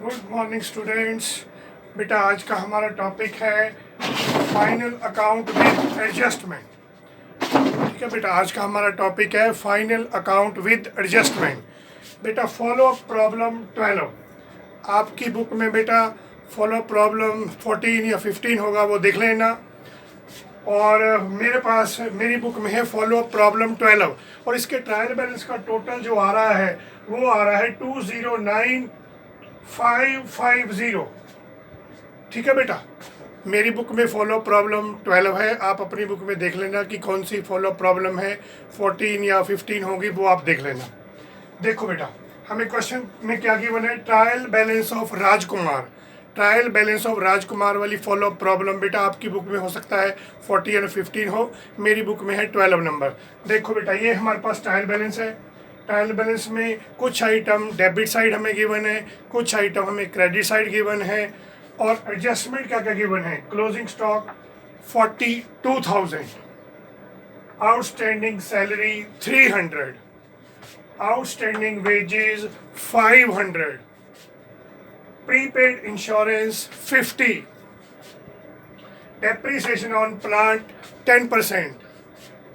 Good morning students. बेटा आज का हमारा टॉपिक है फाइनल अकाउंट विद एडजस्टमेंट। ठीक है बेटा, आज का हमारा टॉपिक है फाइनल अकाउंट विद एडजस्टमेंट। बेटा फॉलो प्रॉब्लम 12 आपकी बुक में बेटा फॉलो प्रॉब्लम 14 या 15 होगा, वो देख लेना। और मेरे पास मेरी बुक में है फॉलो प्रॉब्लम 12 और इसके ट्रायल बैलेंस का टोटल जो आ रहा है वो आ रहा है 209,550। ठीक है बेटा, मेरी बुक में फॉलो प्रॉब्लम 12 है, आप अपनी बुक में देख लेना कि कौन सी फॉलो प्रॉब्लम है, 14 या 15 होगी वो आप देख लेना। देखो बेटा, हमें क्वेश्चन में क्या गिवन है, trial balance of Rajkumar. Trial balance of Rajkumar वाली फॉलो प्रॉब्लम बेटा आपकी बुक में हो सकता है 14 या 15 हो, मेरी बुक में है 12 नंबर। देखो बेटा, ये हमारे पास ट्रायल बैलेंस है। ट्रायल बैलेंस में कुछ आइटम डेबिट साइड हमें गिवन है, कुछ आइटम हमें क्रेडिट साइड गिवन है, और एडजस्टमेंट क्या क्या गिवन है। Closing stock 42,000, outstanding salary 300, outstanding wages 500, prepaid insurance 50, depreciation on plant 10%,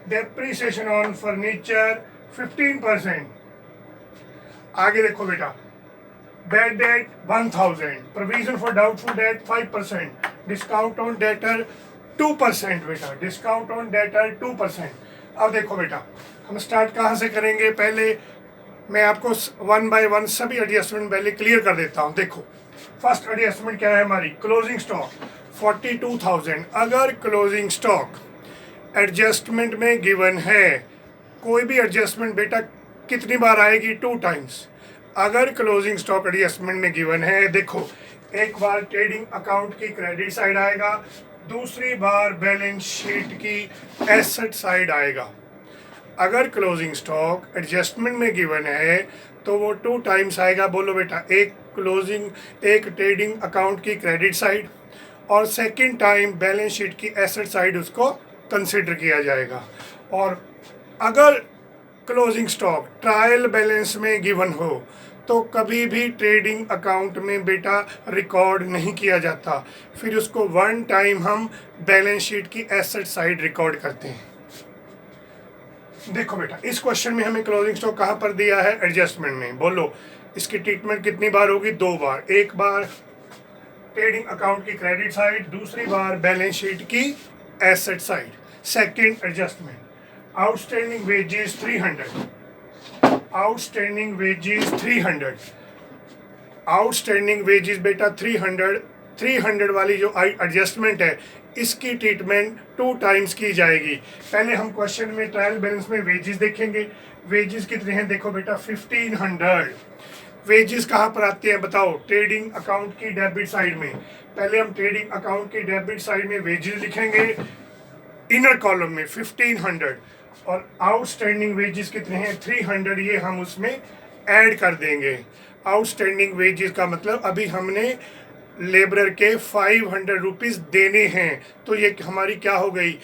depreciation on furniture 15%। आगे देखो बेटा, bad debt 1000, provision for doubtful debt 5%, discount on debtor 2% बेटा, डिस्काउंट ऑन डेटर 2%। अब देखो बेटा, हम स्टार्ट कहाँ से करेंगे, पहले मैं आपको 1 बाय 1 सभी एडजस्टमेंट पहले क्लियर कर देता हूँ। देखो फर्स्ट एडजस्टमेंट क्या है हमारी, क्लोजिंग स्टॉक 42,000। अगर क्लोजिंग स्टॉक एडजस्टमेंट में गिवन है, कोई भी एडजस्टमेंट बेटा कितनी बार आएगी, 2 टाइम्स। अगर क्लोजिंग स्टॉक एडजस्टमेंट में गिवन है, देखो एक बार ट्रेडिंग अकाउंट की क्रेडिट साइड आएगा, दूसरी बार बैलेंस शीट की एसेट साइड आएगा। अगर क्लोजिंग स्टॉक एडजस्टमेंट में गिवन है तो वो 2 टाइम्स आएगा। बोलो बेटा, एक ट्रेडिंग अकाउंट की क्रेडिट साइड और सेकंड टाइम बैलेंस शीट की एसेट साइड उसको कंसिडर किया जाएगा। और अगर क्लोजिंग स्टॉक ट्रायल बैलेंस में गिवन हो तो कभी भी ट्रेडिंग अकाउंट में बेटा रिकॉर्ड नहीं किया जाता, फिर उसको 1 टाइम हम बैलेंस शीट की एसेट साइड रिकॉर्ड करते हैं। देखो बेटा, इस क्वेश्चन में हमें क्लोजिंग स्टॉक कहाँ पर दिया है, एडजस्टमेंट में। बोलो इसकी ट्रीटमेंट कितनी बार होगी, 2 बार। एक बार ट्रेडिंग अकाउंट की क्रेडिट साइड, दूसरी बार बैलेंस शीट की asset side. Second adjustment, outstanding wages 300, outstanding wages 300, outstanding wages बेटा 300 वाली जो एडजस्टमेंट है इसकी ट्रीटमेंट 2 टाइम्स की जाएगी। पहले हम क्वेश्चन में ट्रायल बैलेंस में वेजेस देखेंगे। वेजेस कितने हैं, देखो बेटा 1500। वेजेस कहाँ पर आते हैं बताओ, ट्रेडिंग अकाउंट की डेबिट साइड में। पहले हम ट्रेडिंग अकाउंट की डेबिट साइड में वेजेस लिखेंगे, इनर कॉलम में 1500, और आउटस्टैंडिंग वेजेस कितने हैं 300, ये हम उसमें ऐड कर देंगे। आउटस्टैंडिंग वेजेस का मतलब अभी हमने लेबरर के 500 रुपीज़ देने हैं, तो ये हमारी क्या हो गई,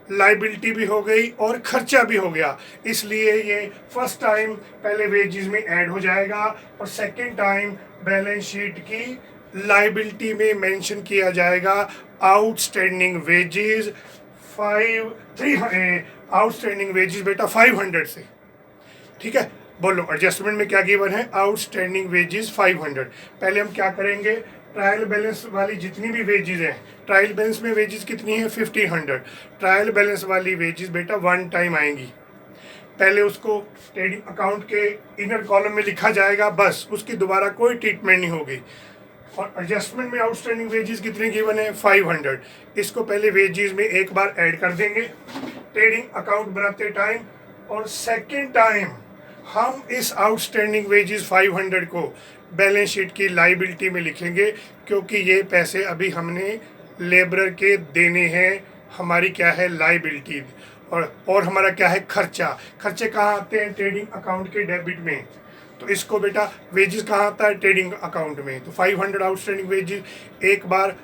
लाइबिलिटी भी हो गई और खर्चा भी हो गया। इसलिए ये फर्स्ट टाइम पहले वेजेस में ऐड हो जाएगा और सेकंड टाइम बैलेंस शीट की लाइबिलिटी में मेंशन किया जाएगा आउटस्टैंडिंग वेजेस आउटस्टैंडिंग वेजेस बेटा 500 से। ठीक है, बोलो एडजस्टमेंट में क्या गिवन है, आउटस्टैंडिंग वेजेस 500। पहले हम क्या करेंगे, ट्रायल बैलेंस वाली जितनी भी वेजेस हैं, ट्रायल बैलेंस में वेजेस कितनी है 1500, ट्रायल बैलेंस वाली वेजेस बेटा 1 टाइम आएंगी। पहले उसको ट्रेडिंग अकाउंट के इनर कॉलम में लिखा जाएगा, बस उसकी दोबारा कोई ट्रीटमेंट नहीं होगी। और एडजस्टमेंट में आउटस्टैंडिंग वेजेस कितने गिवन है 500, इसको पहले वेजेस में एक बार ऐड कर देंगे ट्रेडिंग अकाउंट बनाते टाइम, और सेकेंड टाइम हम इस आउटस्टैंडिंग वेजेस 500 को बैलेंस शीट की लाइबिलिटी में लिखेंगे, क्योंकि ये पैसे अभी हमने लेबरर के देने हैं, हमारी क्या है लाइबिलिटी, और हमारा क्या है खर्चा। खर्चे कहाँ आते हैं, ट्रेडिंग अकाउंट के डेबिट में, तो इसको बेटा वेजेस कहाँ आता है, ट्रेडिंग अकाउंट में। तो 500 आउटस्टैंडिंग वेजेस एक बार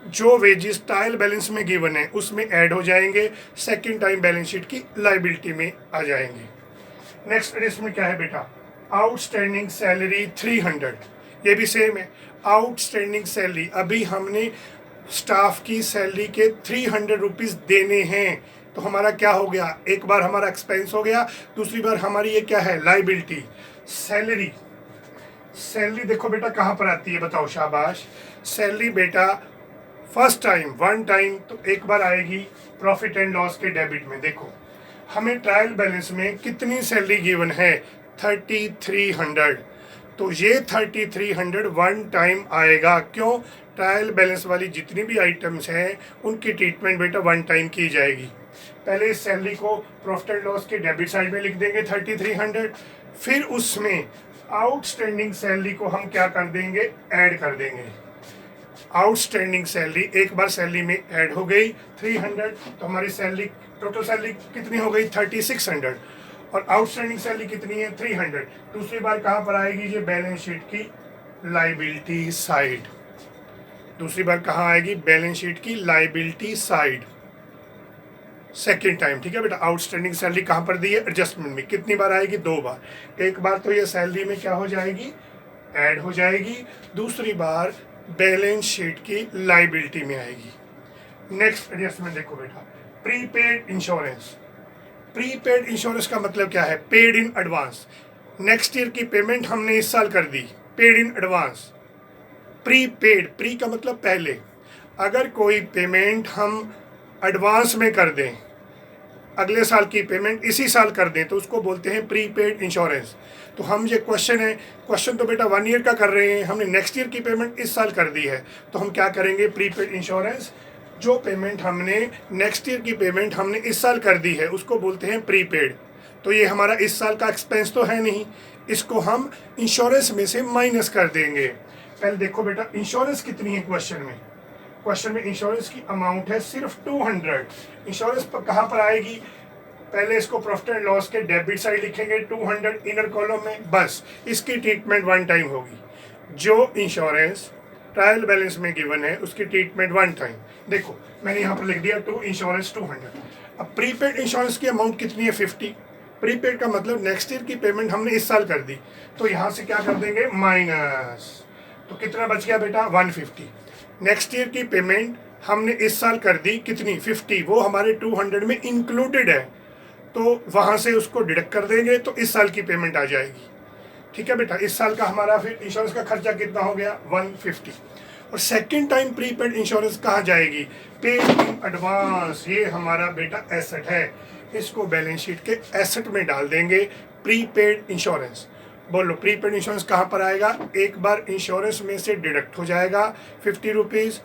जो वेजेस ट्रायल बैलेंस में गिवन है उसमें ऐड हो जाएंगे, सेकंड टाइम बैलेंस शीट की लाइबिलिटी में आ जाएंगे। नेक्स्ट इसमें क्या है बेटा, आउटस्टैंडिंग सैलरी 300, ये भी सेम है। आउटस्टैंडिंग सैलरी, अभी हमने स्टाफ की सैलरी के 300 रुपीज़ देने हैं, तो हमारा क्या हो गया, एक बार हमारा एक्सपेंस हो गया, दूसरी बार हमारी ये क्या है, लाइबिलिटी। सैलरी, सैलरी देखो बेटा कहाँ पर आती है, बताओ शाबाश। सैलरी बेटा फर्स्ट टाइम, वन टाइम, तो एक बार आएगी प्रॉफिट एंड लॉस के डेबिट में। देखो हमें ट्रायल बैलेंस में कितनी सैलरी गिवन है, 3300, तो ये 3300 वन टाइम आएगा। क्यों, ट्रायल बैलेंस वाली जितनी भी आइटम्स हैं उनकी ट्रीटमेंट बेटा वन टाइम की जाएगी। पहले इस सैलरी को प्रॉफिट एंड लॉस के डेबिट साइड में लिख देंगे 3300, फिर उसमें आउटस्टैंडिंग सैलरी को हम क्या कर देंगे, ऐड कर देंगे। आउटस्टैंडिंग सैलरी एक बार सैलरी में ऐड हो गई 300, तो हमारी सैलरी, टोटल सैलरी कितनी हो गई 3600, और आउटस्टैंडिंग सैलरी कितनी है 300। दूसरी बार कहाँ पर आएगी, ये बैलेंस शीट की लाइबिलिटी साइड। दूसरी बार कहाँ आएगी, बैलेंस शीट की लाइबिलिटी साइड, सेकेंड टाइम। ठीक है बेटा, आउटस्टैंडिंग सैलरी कहाँ पर दी है, एडजस्टमेंट में। कितनी बार आएगी, 2 बार। एक बार तो ये सैलरी में क्या हो जाएगी, ऐड हो जाएगी, दूसरी बार बैलेंस शीट की लाइबिलिटी में आएगी। नेक्स्ट एडजस्टमेंट देखो बेटा, प्रीपेड इंश्योरेंस। प्रीपेड इंश्योरेंस का मतलब क्या है, paid in advance. Next year की पेमेंट हमने इस साल कर दी, paid in advance. Prepaid, pre का मतलब पहले, अगर कोई पेमेंट हम एडवांस में कर दें, अगले साल की पेमेंट इसी साल कर दें, तो उसको बोलते हैं प्रीपेड इंश्योरेंस। तो हम ये क्वेश्चन तो बेटा 1 ईयर का कर रहे हैं, हमने नेक्स्ट ईयर की पेमेंट इस साल कर दी है, तो हम क्या करेंगे, प्रीपेड इंश्योरेंस। जो पेमेंट हमने नेक्स्ट ईयर की पेमेंट हमने इस साल कर दी है उसको बोलते हैं प्रीपेड। तो ये हमारा इस साल का एक्सपेंस तो है नहीं, इसको हम इंश्योरेंस में से माइनस कर देंगे। पहले देखो बेटा इंश्योरेंस कितनी है, क्वेश्चन में इंश्योरेंस की अमाउंट है सिर्फ 200। इंश्योरेंस पर कहाँ पर आएगी, पहले इसको प्रॉफिट एंड लॉस के डेबिट साइड लिखेंगे 200 इनर कॉलम में, बस इसकी ट्रीटमेंट वन टाइम होगी। जो इंश्योरेंस ट्रायल बैलेंस में गिवन है उसकी ट्रीटमेंट वन टाइम। देखो मैंने यहाँ पर लिख दिया टू इंश्योरेंस 200। अब प्रीपेड इंश्योरेंस की अमाउंट कितनी है, 50। प्रीपेड का मतलब नेक्स्ट ईयर की पेमेंट हमने इस साल कर दी, तो यहाँ से क्या कर देंगे, माइनस, तो कितना बच गया बेटा, 150। नेक्स्ट ईयर की पेमेंट हमने इस साल कर दी कितनी, 50, वो हमारे 200 में इंक्लूडेड है, तो वहाँ से उसको डिडक्ट कर देंगे, तो इस साल की पेमेंट आ जाएगी। ठीक है बेटा, इस साल का हमारा फिर इंश्योरेंस का खर्चा कितना हो गया, 150। और सेकेंड टाइम प्रीपेड इंश्योरेंस कहाँ जाएगी, पेड इन एडवांस। ये हमारा बेटा एसेट है, इसको बैलेंस शीट के एसेट में डाल देंगे, प्रीपेड इंश्योरेंस। बोलो प्रीपेड इंश्योरेंस कहाँ पर आएगा, एक बार इंश्योरेंस में से डिडक्ट हो जाएगा 50 rupees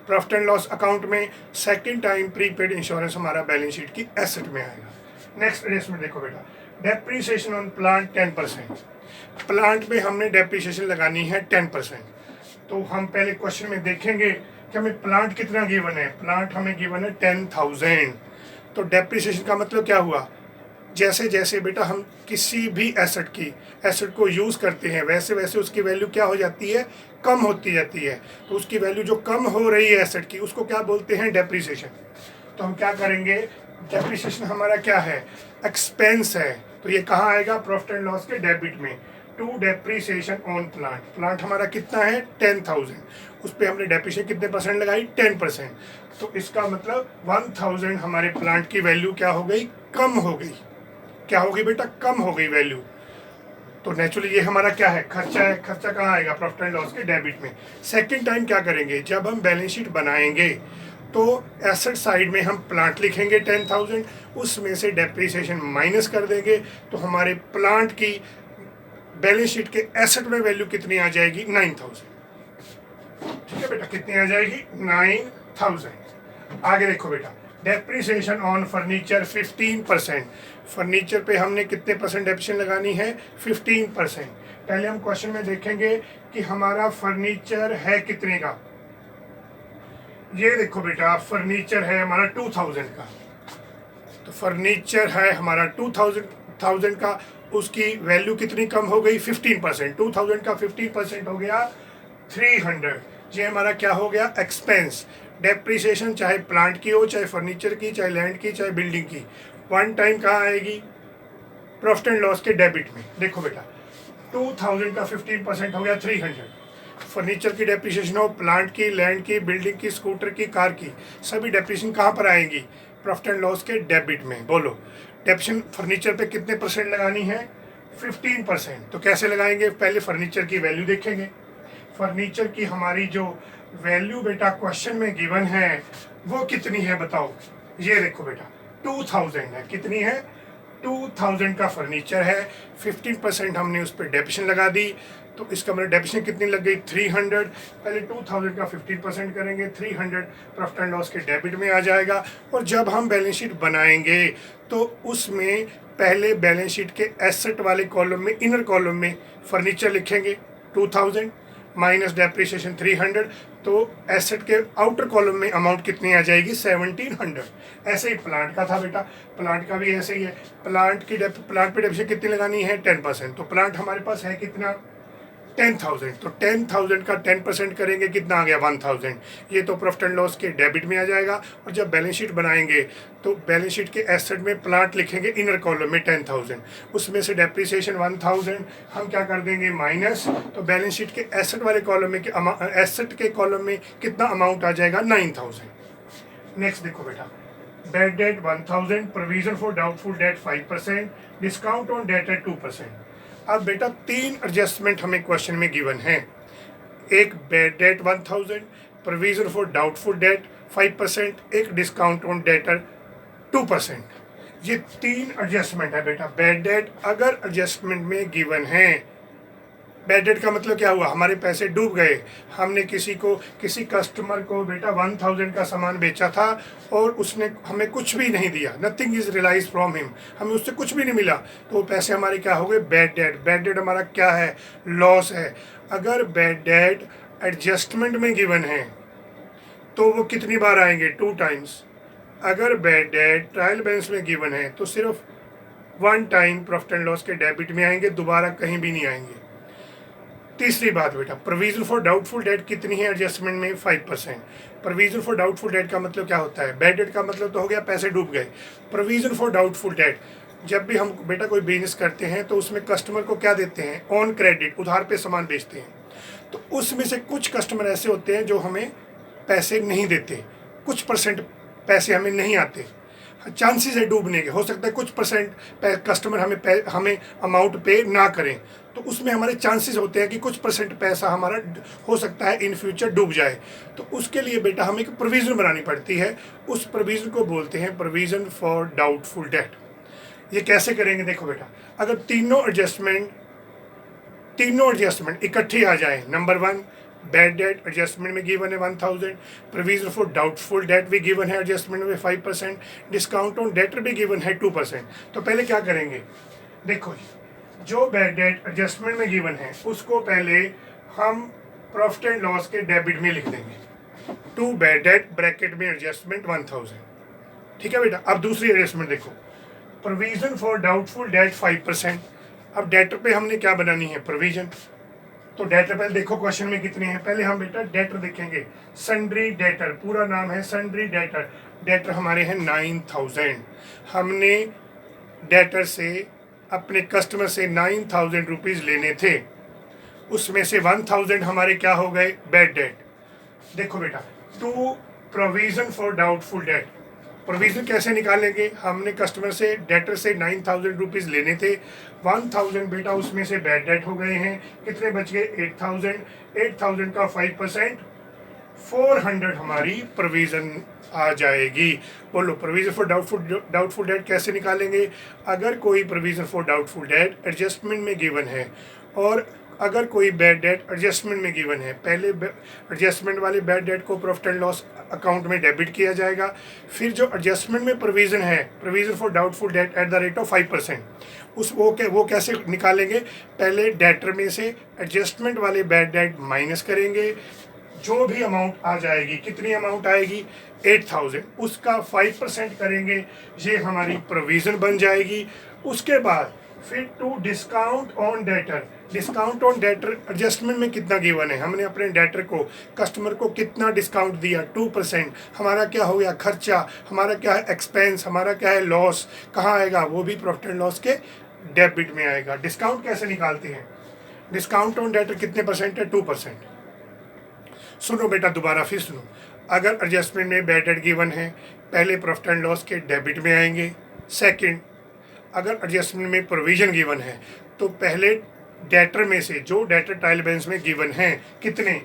profit and loss account में, सेकेंड टाइम प्रीपेड इंश्योरेंस हमारा बैलेंस शीट की एसेट में आएगा। नेक्स्ट एडजस्टमेंट देखो बेटा, डेप्रीसिएशन ऑन प्लांट 10%। प्लांट में हमने डेप्रीसिएशन लगानी है 10%। तो हम पहले क्वेश्चन में देखेंगे कि हमें प्लांट कितना गिवन है, प्लांट हमें गिवन है 10,000। तो डेप्रीसिएशन का मतलब क्या हुआ, जैसे जैसे बेटा हम किसी भी एसेट को यूज़ करते हैं वैसे वैसे उसकी वैल्यू क्या हो जाती है, कम होती जाती है। तो उसकी वैल्यू जो कम हो रही है एसेट की, उसको क्या बोलते हैं, डेप्रीसिएशन। तो हम क्या करेंगे, डेप्रीसिएशन हमारा क्या है, एक्सपेंस है, तो ये कहाँ आएगा, प्रॉफिट एंड लॉस के डेबिट में। To depreciation on plant, plant हमारा कितना है 10,000, उस पर हमने डेप्रीसिएशन कितने परसेंट लगाई, 10%। तो इसका मतलब 1000 हमारे प्लांट की वैल्यू क्या हो गई, कम हो गई। क्या हो गई बेटा, कम हो गई वैल्यू। तो नेचुरली ये हमारा क्या है, खर्चा है। खर्चा कहाँ आएगा, प्रॉफिट एंड लॉस के डेबिट में। सेकेंड टाइम क्या करेंगे, जब हम बैलेंस शीट बनाएंगे तो एसेट साइड में हम प्लांट लिखेंगे 10,000, उसमें से डेप्रीसिएशन माइनस कर देंगे, तो हमारे प्लांट की बैलेंस शीट के एसेट में वैल्यू कितनी आ जाएगी, 9,000। ठीक है बेटा, कितनी आ जाएगी, 9,000। आगे देखो बेटा, डेप्रीसिएशन ऑन फर्नीचर 15%। फर्नीचर पे हमने कितने परसेंट डेप्रीसिएशन लगानी है, 15%। पहले हम क्वेश्चन में देखेंगे कि हमारा फर्नीचर है कितने का। ये देखो बेटा, फर्नीचर है हमारा 2000 का, तो फर्नीचर है हमारा 2000 का, उसकी वैल्यू कितनी कम हो गई, 15%। 2000 का 15% हो गया 300। ये हमारा क्या हो गया, एक्सपेंस। डेप्रीसिएशन चाहे प्लांट की हो, चाहे फर्नीचर की, चाहे लैंड की, चाहे बिल्डिंग की, वन टाइम कहाँ आएगी, प्रॉफिट एंड लॉस के डेबिट में। देखो बेटा 2000 का 15% हो गया 300। फर्नीचर की डेप्रिसिएशन हो, प्लांट की, लैंड की, बिल्डिंग की, स्कूटर की, कार की, सभी डेप्रिसिएशन कहाँ पर आएंगी? प्रॉफिट एंड लॉस के डेबिट में। बोलो डेप्रिसिएशन फर्नीचर पे कितने परसेंट लगानी है? 15%। तो कैसे लगाएंगे? पहले फर्नीचर की वैल्यू देखेंगे। फर्नीचर की हमारी जो वैल्यू बेटा क्वेश्चन में गिवन है वो कितनी है बताओ? ये देखो बेटा 2000 है। कितनी है? 2000 का फर्नीचर है। 15% हमने उस पर डेप्रिसिएशन लगा दी, तो इसका मतलब डेप्रिसिएशन कितनी लग गई? 300। पहले 2000 का 15% करेंगे, 300 प्रॉफिट एंड लॉस के डेबिट में आ जाएगा। और जब हम बैलेंस शीट बनाएंगे तो उसमें पहले बैलेंस शीट के एसेट वाले कॉलम में, इनर कॉलम में फर्नीचर लिखेंगे 2000 माइनस डेप्रिसिएशन 300, तो एसेट के आउटर कॉलम में अमाउंट कितनी आ जाएगी? 1700। ऐसे ही प्लांट का था बेटा, प्लांट का भी ऐसे ही है। प्लांट पे डेप्रिसिएशन कितनी लगानी है? 10%। तो प्लांट हमारे पास है कितना? 10,000। तो 10,000 का 10% करेंगे, कितना आ गया? 1,000। ये तो प्रॉफिट एंड लॉस के डेबिट में आ जाएगा। और जब बैलेंस शीट बनाएंगे तो बैलेंस शीट के एसेट में प्लांट लिखेंगे इनर कॉलम में 10,000, उसमें से डेप्रिसिएशन 1,000 हम क्या कर देंगे? माइनस। तो बैलेंस शीट के एसेट वाले कॉलम में एसेट के कॉलम में कितना अमाउंट आ जाएगा? 9,000। नेक्स्ट देखो बेटा, bad debt 1,000, provision for doubtful debt 5%, discount on debtor 2%। अब बेटा 3 एडजस्टमेंट हमें क्वेश्चन में गिवन है। एक bad debt 1000, provision for doubtful debt 5%, एक डिस्काउंट ऑन डेटर 2%। ये 3 एडजस्टमेंट है बेटा। बैड डेट अगर एडजस्टमेंट में गिवन है, बैड डेट का मतलब क्या हुआ? हमारे पैसे डूब गए। हमने किसी कस्टमर को बेटा 1000 का सामान बेचा था और उसने हमें कुछ भी नहीं दिया, nothing is realize from him, हमें उससे कुछ भी नहीं मिला, तो वो पैसे हमारे क्या हो गए? Bad debt. बैड डेट हमारा क्या है? लॉस है। अगर बैड डेट एडजस्टमेंट में गिवन है तो वो कितनी बार आएंगे? 2 टाइम्स। अगर बैड डेट ट्रायल बैलेंस में गिवन है तो सिर्फ 1 टाइम प्रॉफिट एंड लॉस के डेबिट में आएंगे, दोबारा कहीं भी नहीं आएंगे। तीसरी बात बेटा, प्रोविजन फॉर डाउटफुल डेट कितनी है एडजस्टमेंट में? 5%। प्रोविजन फॉर डाउटफुल डेट का मतलब क्या होता है? बैड डेट का मतलब तो हो गया पैसे डूब गए। प्रोविजन फॉर डाउटफुल डेट, जब भी हम बेटा कोई बिजनेस करते हैं तो उसमें कस्टमर को क्या देते हैं? ऑन क्रेडिट, उधार पे सामान बेचते हैं। तो उसमें से कुछ कस्टमर ऐसे होते हैं जो हमें पैसे नहीं देते, कुछ परसेंट पैसे हमें नहीं आते, चांसेस है डूबने के। हो सकता है कुछ परसेंट कस्टमर हमें अमाउंट पे ना करें, तो उसमें हमारे चांसेस होते हैं कि कुछ परसेंट पैसा हमारा हो सकता है इन फ्यूचर डूब जाए। तो उसके लिए बेटा हमें एक प्रोविज़न बनानी पड़ती है। उस प्रोविज़न को बोलते हैं प्रोविज़न फॉर डाउटफुल डेट। ये कैसे करेंगे? देखो बेटा, अगर तीनों एडजस्टमेंट इकट्ठी आ जाए, नंबर 1 बैड डेट एडजस्टमेंट में गिवन है 1000, प्रोविजन फॉर डाउटफुल डेट भी गिवन है एडजस्टमेंट में 5%, डिस्काउंट ऑन डेटर भी गिवन है 2%। तो पहले क्या करेंगे? देखो जो बैड डेट एडजस्टमेंट में गिवन है उसको पहले हम प्रॉफिट एंड लॉस के डेबिट में लिख देंगे। 2 बैड डेट ब्रैकेट में एडजस्टमेंट 1000। ठीक है बेटा। अब दूसरी एडजस्टमेंट देखो, प्रोविजन फॉर डाउटफुल डेट 5%। अब डेटर पे हमने क्या बनानी है? प्रोविजन। तो डेटर पहले देखो क्वेश्चन में कितने हैं। पहले हम बेटा डेटर देखेंगे। सन्ड्री डेटर, पूरा नाम है सन्ड्री डेटर। डेटर हमारे हैं 9000। हमने डेटर से अपने कस्टमर से 9000 रुपीज़ लेने थे, उसमें से 1000 हमारे क्या हो गए? Bad debt. देखो बेटा, 2 provision for doubtful debt. Provision कैसे निकालेंगे? हमने कस्टमर से डेटर से 9000 रुपीज़ लेने थे, 1000 बेटा उसमें से बैड डेट हो गए हैं, कितने बच गए? 8000। 8000 का 5%, 400 हमारी प्रोविज़न आ जाएगी। बोलो प्रोविज़न फॉर डाउटफुल डेट कैसे निकालेंगे? अगर कोई provision for doubtful debt adjustment में गिवन है और अगर कोई बैड डेट एडजस्टमेंट में गिवन है, पहले एडजस्टमेंट वाले बैड डेट को प्रॉफिट एंड लॉस अकाउंट में डेबिट किया जाएगा। फिर जो एडजस्टमेंट में प्रोविज़न है, provision for doubtful debt at the rate of 5%, वो कैसे निकालेंगे? पहले डेटर में से एडजस्टमेंट वाले बैड डेट माइनस करेंगे, जो भी अमाउंट आ जाएगी, कितनी अमाउंट आएगी? 8000, उसका 5% करेंगे, ये हमारी प्रोविज़न बन जाएगी। उसके बाद फिर 2 discount on debtor. Discount on debtor adjustment में कितना गिवन है? हमने अपने डेटर को, कस्टमर को कितना डिस्काउंट दिया? 2%। हमारा क्या हो गया? खर्चा। हमारा क्या है? एक्सपेंस। हमारा क्या है? लॉस। कहाँ आएगा? वो भी प्रॉफिट एंड लॉस के डेबिट में आएगा। डिस्काउंट कैसे निकालते हैं? डिस्काउंट ऑन डेटर कितने परसेंट है? 2%। सुनो बेटा, दोबारा फिर सुनो। अगर एडजस्टमेंट में बैड डेट गिवन है, पहले प्रॉफिट एंड लॉस के डेबिट में आएंगे। सेकंड, अगर एडजस्टमेंट में प्रोविजन गिवन है तो पहले डेटर में से, जो डेटर ट्रायल बैलेंस में गिवन है कितने,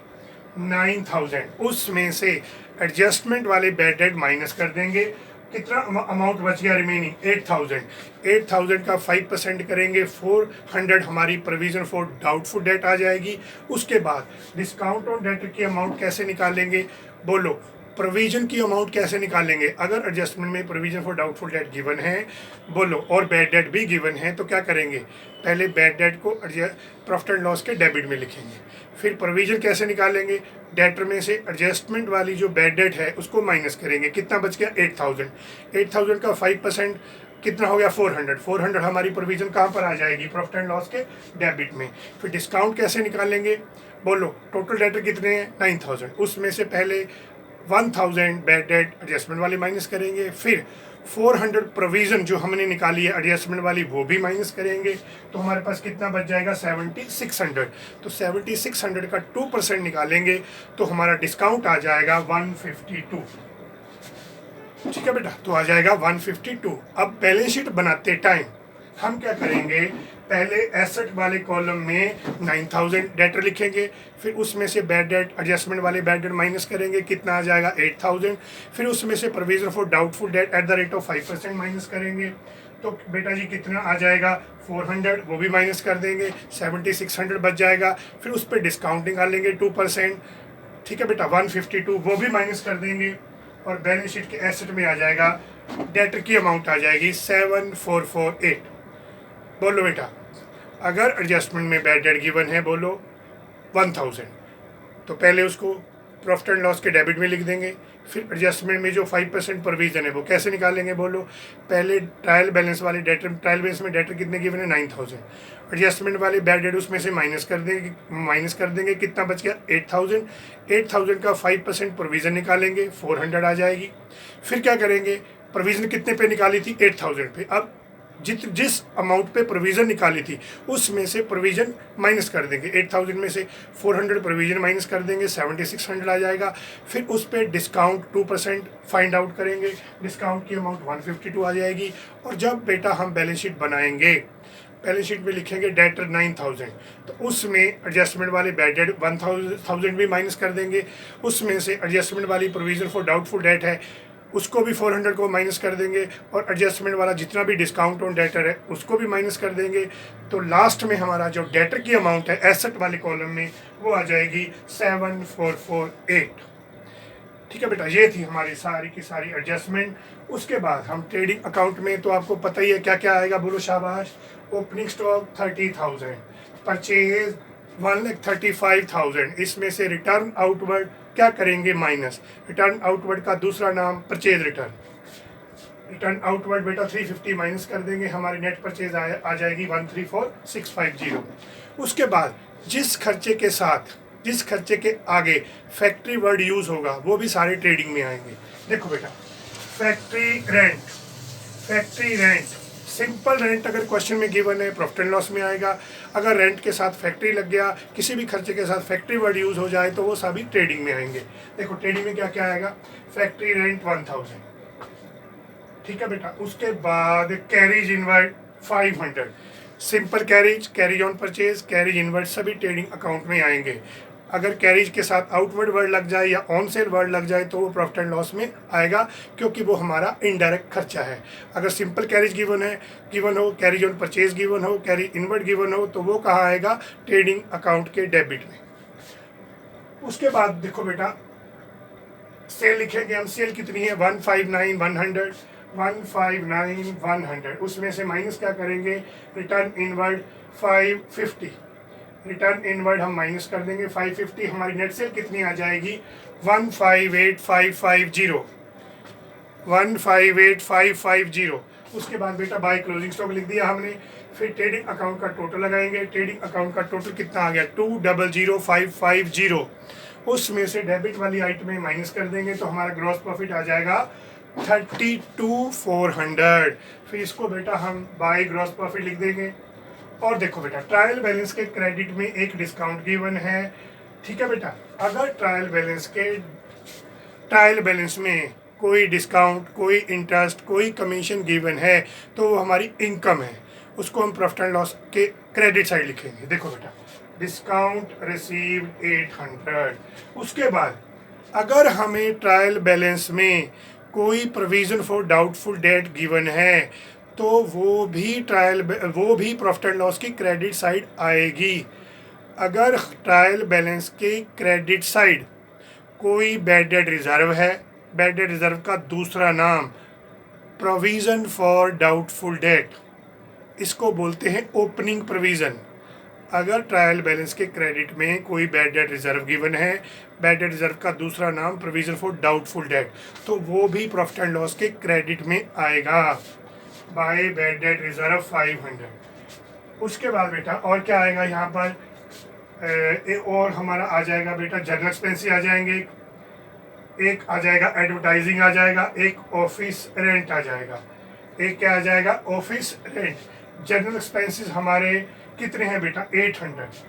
9000, उसमें से एडजस्टमेंट वाले बैड डेट माइनस कर देंगे। कितना अमाउंट बच गया रिमेनिंग? 8000। 8000 का 5% करेंगे, 400 हमारी प्रोविजन फॉर डाउटफुल डेट आ जाएगी। उसके बाद डिस्काउंट ऑन डेटर की अमाउंट कैसे निकालेंगे? बोलो, प्रोविजन की अमाउंट कैसे निकालेंगे? अगर एडजस्टमेंट में provision for doubtful debt given है, बोलो, और बैड डेट भी गिवन है, तो क्या करेंगे? पहले बैड डेट को प्रॉफिट एंड लॉस के डेबिट में लिखेंगे। फिर प्रोविजन कैसे निकालेंगे? डेटर में से एडजस्टमेंट वाली जो बैड डेट है उसको माइनस करेंगे। कितना बच गया? 8000। 8000 का 5% कितना हो गया? 400। 400 हमारी प्रोविजन कहाँ पर आ जाएगी? प्रॉफिट एंड लॉस के डेबिट में। फिर डिस्काउंट कैसे निकालेंगे? बोलो, टोटल डेटर कितने हैं? 9000। उसमें से पहले 1000 बैड डेट एडजस्टमेंट वाली माइनस करेंगे। फिर 400 प्रोविजन जो हमने निकाली है एडजस्टमेंट वाली, वो भी माइनस करेंगे। तो हमारे पास कितना बच जाएगा? 7600। तो 7600 का 2% निकालेंगे तो हमारा डिस्काउंट आ जाएगा 152। ठीक है बेटा, तो आ जाएगा 152। अब बैलेंस शीट बनाते टाइम हम क्या करेंगे? पहले एसेट वाले कॉलम में 9000 डेटर लिखेंगे, फिर उसमें से बैड डेट एडजस्टमेंट वाले बैड डेट माइनस करेंगे। कितना आ जाएगा? 8000। फिर उसमें से provision for doubtful debt at the rate of 5% minus करेंगे। तो बेटा जी कितना आ जाएगा? 400, वो भी माइनस कर देंगे, 7600 बच जाएगा। फिर उस पर डिस्काउंट निकालेंगे 2%। ठीक है बेटा, 152 वो भी माइनस कर देंगे, और बैलेंस शीट के एसेट में आ जाएगा, डेटर की अमाउंट आ जाएगी 7448। बोलो बेटा, अगर एडजस्टमेंट में बैड डेट गिवन है, बोलो 1000, तो पहले उसको प्रॉफिट एंड लॉस के डेबिट में लिख देंगे। फिर एडजस्टमेंट में जो 5% प्रोविजन है वो कैसे निकालेंगे? बोलो, पहले ट्रायल बैलेंस वाले डेटर, ट्रायल बैलेंस में डेटर कितने गिवन है? 9000। एडजस्टमेंट वाले बैड डेट उसमें से माइनस कर देंगे। कितना बच गया? 8000। 8000 का 5% प्रोविजन निकालेंगे, 400 आ जाएगी। फिर क्या करेंगे? प्रोविजन कितने पे निकाली थी? 8000 पे। अब जिस अमाउंट पे प्रोविज़न निकाली थी उसमें से प्रोविज़न माइनस कर देंगे। 8000 में से 400 प्रोविज़न माइनस कर देंगे, 7600 आ जाएगा। फिर उस पर डिस्काउंट 2% फाइंड आउट करेंगे, डिस्काउंट की अमाउंट 152 आ जाएगी। और जब बेटा हम बैलेंस शीट बनाएंगे, बैलेंस शीट में लिखेंगे डेटर 9000, तो उसमें एडजस्टमेंट वाले बैड डेट 1000 भी माइनस कर देंगे। उसमें से एडजस्टमेंट वाली प्रोविज़न फॉर डाउटफुल डेट है उसको भी 400 को माइनस कर देंगे, और एडजस्टमेंट वाला जितना भी डिस्काउंट ऑन डेटर है उसको भी माइनस कर देंगे। तो लास्ट में हमारा जो डेटर की अमाउंट है एसेट वाले कॉलम में वो आ जाएगी 7448। ठीक है बेटा, ये थी हमारी सारी की सारी एडजस्टमेंट। उसके बाद हम ट्रेडिंग अकाउंट में, तो आपको पता ही है क्या क्या आएगा, बोलो शाबाश। ओपनिंग स्टॉक 30,000, परचेज 1,35,000, इसमें से रिटर्न आउटवर्ड क्या करेंगे? माइनस। रिटर्न आउटवर्ड का दूसरा नाम परचेज रिटर्न। रिटर्न आउटवर्ड बेटा 350 माइनस कर देंगे, हमारी नेट परचेज आ जाएगी 134,650। उसके बाद जिस खर्चे के आगे फैक्ट्री वर्ड यूज होगा वो भी सारे ट्रेडिंग में आएंगे। देखो बेटा, फैक्ट्री रेंट, सिंपल रेंट अगर क्वेश्चन में गिवन है प्रॉफिट एंड लॉस में आएगा। अगर रेंट के साथ फैक्ट्री लग गया, किसी भी खर्चे के साथ फैक्ट्री वर्ड यूज हो जाए तो वो सभी ट्रेडिंग में आएंगे। देखो ट्रेडिंग में क्या क्या आएगा? Factory rent 1000। ठीक है बेटा, उसके बाद carries inward 500, simple carries on purchase, carries inward सभी ट्रेडिंग अकाउंट में आएंगे। अगर कैरीज के साथ आउटवर्ड वर्ड लग जाए या ऑन सेल वर्ड लग जाए तो वो प्रॉफिट एंड लॉस में आएगा, क्योंकि वो हमारा इनडायरेक्ट खर्चा है। अगर सिंपल कैरीज गिवन हो, कैरीज ऑन परचेज गिवन हो, कैरीज इनवर्ड गिवन हो, तो वो कहाँ आएगा? ट्रेडिंग अकाउंट के डेबिट में। उसके बाद देखो बेटा, सेल लिखेंगे हम। सेल कितनी है? 159,100, 159,100। उसमें से माइनस क्या करेंगे? रिटर्न इनवर्ड 550, रिटर्न इनवर्ड हम माइनस कर देंगे 550। हमारी नेट सेल कितनी आ जाएगी? 158,550, 158,550। उसके बाद बेटा बाय क्लोजिंग स्टॉक लिख दिया हमने। फिर ट्रेडिंग अकाउंट का टोटल लगाएंगे। ट्रेडिंग अकाउंट का टोटल कितना आ गया? 200,550। उसमें से डेबिट वाली आइटम में माइनस कर देंगे तो हमारा ग्रॉस प्रॉफिट आ जाएगा 32,400। फिर इसको बेटा हम बाय ग्रॉस प्रॉफिट लिख देंगे और देखो बेटा, ट्रायल बैलेंस के क्रेडिट में एक डिस्काउंट गिवन है, ठीक है बेटा। अगर ट्रायल बैलेंस में कोई डिस्काउंट, कोई इंटरेस्ट, कोई कमीशन गिवन है तो वो हमारी इनकम है, उसको हम प्रॉफिट एंड लॉस के क्रेडिट साइड लिखेंगे। देखो बेटा, डिस्काउंट रिसीव्ड 800। उसके बाद अगर हमें ट्रायल बैलेंस में कोई provision for doubtful debt given है तो वो भी प्रॉफिट एंड लॉस की क्रेडिट साइड आएगी। अगर ट्रायल बैलेंस के क्रेडिट साइड कोई बैड डेट रिजर्व है, बैड डेट रिजर्व का दूसरा नाम प्रोविज़न फॉर डाउटफुल डेट, इसको बोलते हैं ओपनिंग प्रोविज़न। अगर ट्रायल बैलेंस के क्रेडिट में कोई बैड डेट रिजर्व गिवन है, बैड डेट रिजर्व का दूसरा नाम प्रोविज़न फॉर डाउटफुल डेट, तो वो भी प्रॉफिट एंड लॉस के क्रेडिट में आएगा बाय बैड डेट रिजर्व 500। उसके बाद बेटा और क्या आएगा यहाँ पर, और हमारा आ जाएगा बेटा जनरल एक्सपेंसेस आ जाएंगे, एक आ जाएगा एडवर्टाइजिंग आ जाएगा, एक ऑफिस रेंट आ जाएगा। एक क्या आ जाएगा, ऑफिस रेंट। जनरल एक्सपेंसेस हमारे कितने हैं बेटा, 800।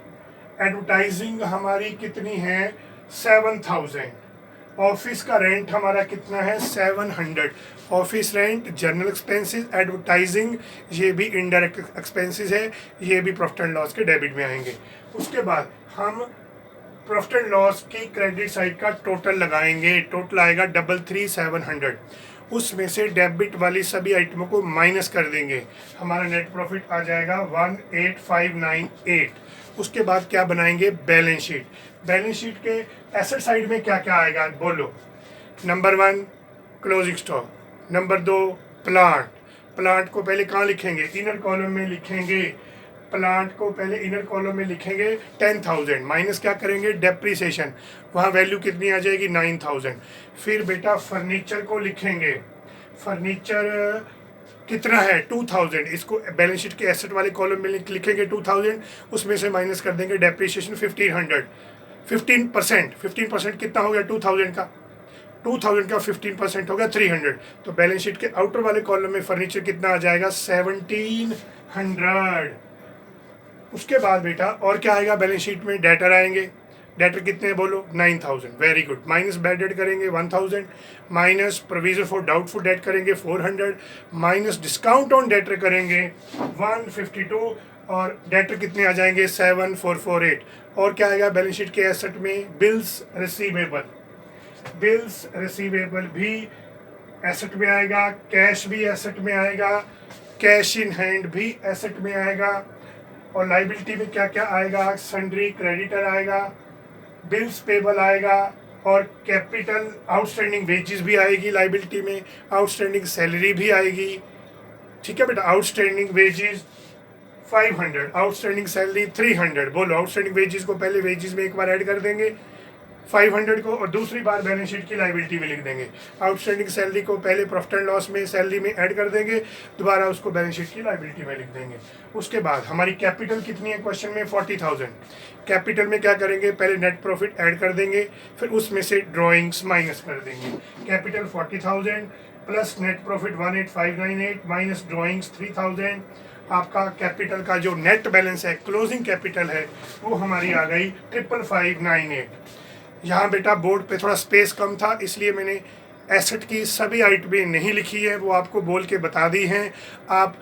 एडवर्टाइजिंग हमारी कितनी है, 7000। ऑफिस का रेंट हमारा कितना है, 700। Office rent, general expenses, advertising, ये भी इनडायरेक्ट एक्सपेंसेस है, ये भी प्रॉफिट एंड लॉस के डेबिट में आएंगे। उसके बाद हम प्रॉफिट एंड लॉस की क्रेडिट साइड का टोटल लगाएंगे, टोटल आएगा 33,700। उसमें से डेबिट वाली सभी आइटमों को माइनस कर देंगे, हमारा नेट प्रॉफिट आ जाएगा 18598। उसके बाद क्या बनाएंगे, बैलेंस शीट। बैलेंस शीट के एसेट साइड में क्या क्या आएगा बोलो। Number 1 closing stock, number 2 plant. Plant को पहले कहाँ लिखेंगे, इनर कॉलम में लिखेंगे। प्लांट को पहले इनर कॉलम में लिखेंगे 10,000, माइनस क्या करेंगे, डेप्रीसिएशन, वहाँ वैल्यू कितनी आ जाएगी 9,000। फिर बेटा फर्नीचर को लिखेंगे, फर्नीचर कितना है 2000, इसको बैलेंस शीट के एसेट वाले कॉलम में लिखेंगे 2000, उसमें से माइनस कर देंगे डेप्रीसिएशन 1500। 15% कितना हो गया 2000 का, 2000 का 15% हो गया 300। तो बैलेंस शीट के आउटर वाले कॉलम में फर्नीचर कितना आ जाएगा 1700। उसके बाद बेटा और क्या आएगा, बैलेंस शीट में डेटर आएंगे। डेटर कितने हैं बोलो, 9000, very good. Minus bad debt करेंगे 1000, minus provision for doubtful debt करेंगे 400, माइनस डिस्काउंट ऑन डेटर करेंगे 152, और डेटर कितने आ जाएंगे 7448। और क्या आएगा बैलेंस शीट के एसेट में, बिल्स रिसीवेबल। बिल्स रिसीवेबल भी एसेट में आएगा, कैश भी एसेट में आएगा, कैश इन हैंड भी एसेट में आएगा। और लाइबिलिटी में क्या क्या आएगा, सन्ड्री क्रेडिटर आएगा, बिल्स पेबल आएगा, और कैपिटल आउटस्टैंडिंग वेजेस भी आएगी लाइबिलिटी में, आउटस्टैंडिंग सैलरी भी आएगी। ठीक है बेटा, आउटस्टैंडिंग वेजेस 500, आउटस्टैंडिंग सैलरी 300। बोलो, आउटस्टैंडिंग वेजेस को पहले वेजेस में एक बार ऐड कर देंगे 500 को, और दूसरी बार बैलेंस शीट की लाइबिलिटी में लिख देंगे। आउटस्टैंडिंग सैलरी को पहले प्रॉफिट एंड लॉस में सैलरी में ऐड कर देंगे, दोबारा उसको बैलेंस शीट की लाइबिलिटी में लिख देंगे। उसके बाद हमारी कैपिटल कितनी है क्वेश्चन में, 40,000। कैपिटल में क्या करेंगे, पहले नेट प्रॉफिट ऐड कर देंगे, फिर उसमें से ड्रॉइंग्स माइनस कर देंगे। Capital 40,000 plus net profit 18598 minus drawings 3000। आपका कैपिटल का जो नेट बैलेंस है, क्लोजिंग कैपिटल है, वो हमारी आ गई 55598। यहाँ बेटा बोर्ड पे थोड़ा स्पेस कम था, इसलिए मैंने एसेट की सभी आइटमें नहीं लिखी है, वो आपको बोल के बता दी हैं। आप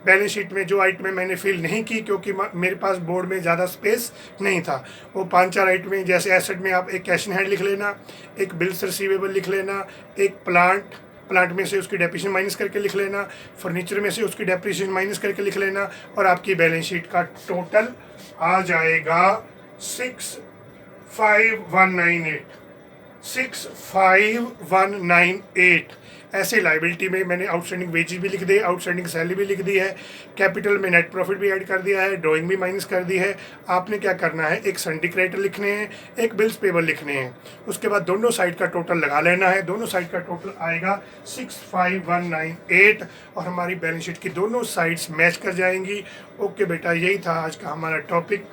बैलेंस शीट में जो आइटमें मैंने फिल नहीं की क्योंकि मेरे पास बोर्ड में ज़्यादा स्पेस नहीं था, वो 5-4 आइटमें, जैसे एसेट में आप एक कैश इन हैंड लिख लेना, एक बिल्स रिसीवेबल लिख लेना, एक प्लांट में से उसकी डेप्रीसिएशन माइनस करके लिख लेना, फर्नीचर में से उसकी डेप्रीसिएशन माइनस करके लिख लेना, और आपकी बैलेंस शीट का टोटल आ जाएगा 65198। 65198। ऐसे लाइबिलिटी में मैंने आउटस्टैंडिंग वेजेस भी लिख दिए, आउटस्टैंडिंग सैलरी भी लिख दी है, कैपिटल में नेट प्रॉफिट भी ऐड कर दिया है, ड्राइंग भी माइनस कर दी है। आपने क्या करना है, एक सन्ड्री क्रेडिटर लिखने हैं, एक बिल्स पेबल लिखने हैं। उसके बाद दोनों साइड का टोटल लगा लेना है, दोनों साइड का टोटल आएगा 65198, और हमारी बैलेंस शीट की दोनों साइड्स मैच कर जाएंगी। ओके बेटा, यही था आज का हमारा टॉपिक।